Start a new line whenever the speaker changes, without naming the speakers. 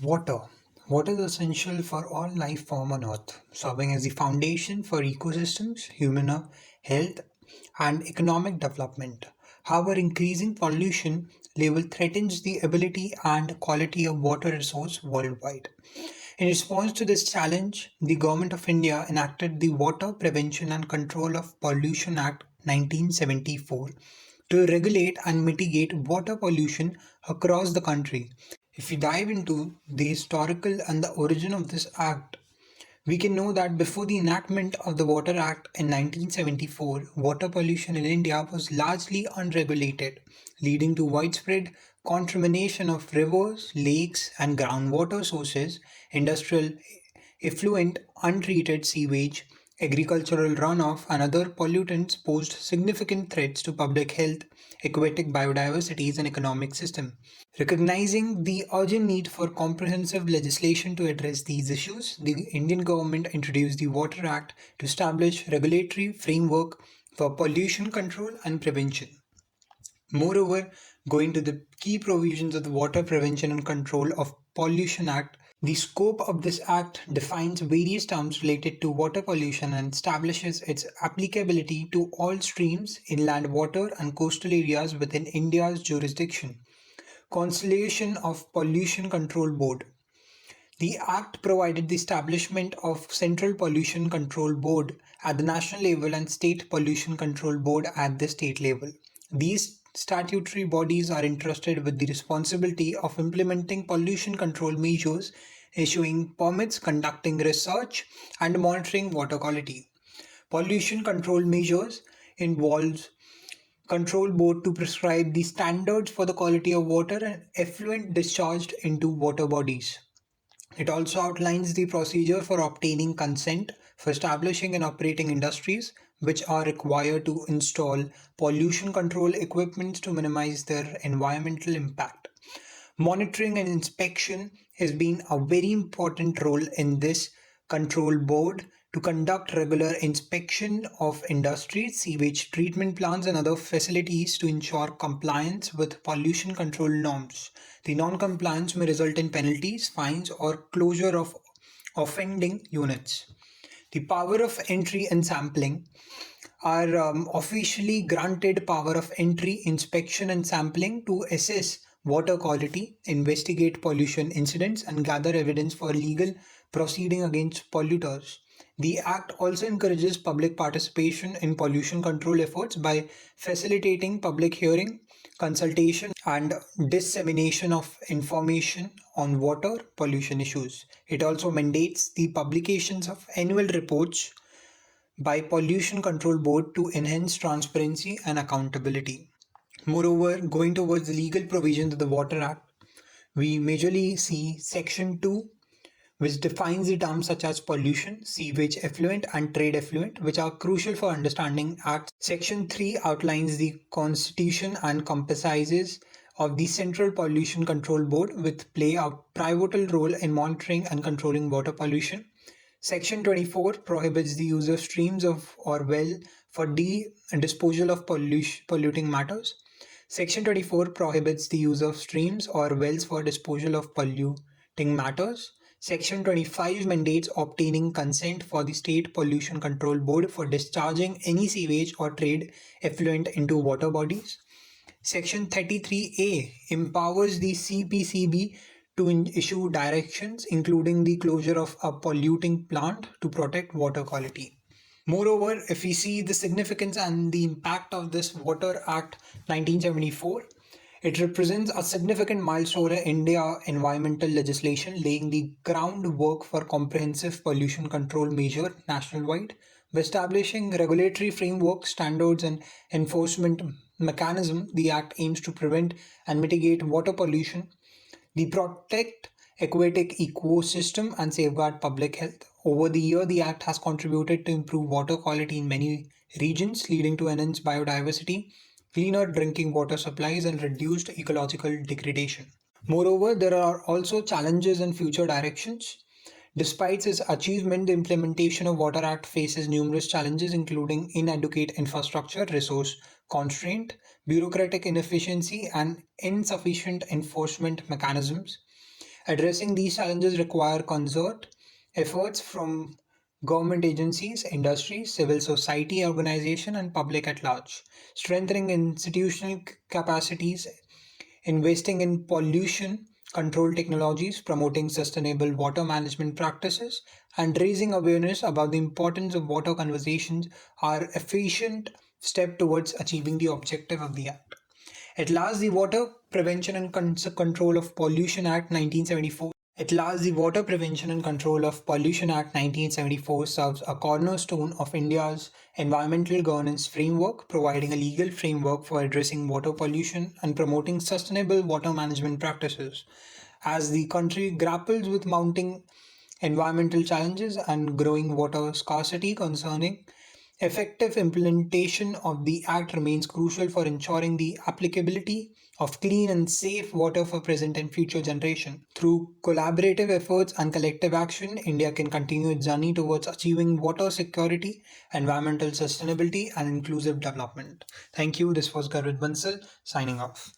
Water. Water is essential for all life form on Earth, serving as the foundation for ecosystems, human health, and economic development. However, increasing pollution level threatens the ability and quality of water resource worldwide. In response to this challenge, the Government of India enacted the Water Prevention and Control of Pollution Act 1974 to regulate and mitigate water pollution across the country. If we dive into the historical and the origin of this act, we can know that before the enactment of the Water Act in 1974, water pollution in India was largely unregulated, leading to widespread contamination of rivers, lakes, and groundwater sources, industrial effluent, untreated sewage, agricultural runoff, and other pollutants posed significant threats to public health, aquatic biodiversity, and economic system. Recognizing the urgent need for comprehensive legislation to address these issues, the Indian government introduced the Water Act to establish regulatory framework for pollution control and prevention. Moreover, going to the key provisions of the Water Prevention and Control of Pollution Act, the scope of this act defines various terms related to water pollution and establishes its applicability to all streams, inland water, and coastal areas within India's jurisdiction. Constellation of Pollution Control Board. The Act provided the establishment of Central Pollution Control Board at the national level and State Pollution Control Board at the state level. These statutory bodies are entrusted with the responsibility of implementing pollution control measures, issuing permits, conducting research, and monitoring water quality. Pollution control measures involves control board to prescribe the standards for the quality of water and effluent discharged into water bodies. It also outlines the procedure for obtaining consent for establishing and operating industries which are required to install pollution control equipment to minimize their environmental impact. Monitoring and inspection has been a very important role in this control board to conduct regular inspection of industries, sewage treatment plants, and other facilities to ensure compliance with pollution control norms. The non-compliance may result in penalties, fines, or closure of offending units. The power of entry and sampling are officially granted power of entry, inspection, and sampling to assess water quality, investigate pollution incidents, and gather evidence for legal proceeding against polluters. The Act also encourages public participation in pollution control efforts by facilitating public hearing, consultation, and dissemination of information on water pollution issues. It also mandates the publications of annual reports by Pollution Control Board to enhance transparency and accountability. Moreover, going towards the legal provisions of the Water Act, we majorly see Section 2, which defines the terms such as pollution, sewage effluent, and trade effluent, which are crucial for understanding Act. Section 3 outlines the constitution and comprises of the Central Pollution Control Board, which play a pivotal role in monitoring and controlling water pollution. Section 24 prohibits the use of streams of or well for disposal of polluting matters. Section 24 prohibits the use of streams or wells for disposal of polluting matters. Section 25 mandates obtaining consent for the State Pollution Control Board for discharging any sewage or trade effluent into water bodies. Section 33A empowers the CPCB to issue directions, including the closure of a polluting plant to protect water quality. Moreover, if we see the significance and the impact of this Water Act 1974, it represents a significant milestone in India environmental legislation, laying the groundwork for comprehensive pollution control measure nationwide. By establishing regulatory framework, standards, and enforcement mechanism, the Act aims to prevent and mitigate water pollution, the protect aquatic ecosystem, and safeguard public health. Over the year, the Act has contributed to improve water quality in many regions, leading to enhanced biodiversity, cleaner drinking water supplies, and reduced ecological degradation. Moreover, there are also challenges and future directions. Despite its achievement, the implementation of Water Act faces numerous challenges, including inadequate infrastructure, resource constraint, bureaucratic inefficiency, and insufficient enforcement mechanisms. Addressing these challenges require concert efforts from government agencies, industries, civil society organizations, and public at large. Strengthening institutional capacities, investing in pollution control technologies, promoting sustainable water management practices, and raising awareness about the importance of water conservation are efficient step towards achieving the objective of the act. At last, the Water Prevention and Control of Pollution Act 1974. At last, the Water Prevention and Control of Pollution Act 1974 serves a cornerstone of India's environmental governance framework, providing a legal framework for addressing water pollution and promoting sustainable water management practices. As the country grapples with mounting environmental challenges and growing water scarcity concerning effective implementation of the Act remains crucial for ensuring the applicability of clean and safe water for present and future generation. Through collaborative efforts and collective action, India can continue its journey towards achieving water security, environmental sustainability, and inclusive development. Thank you. This was Garvit Bansal signing off.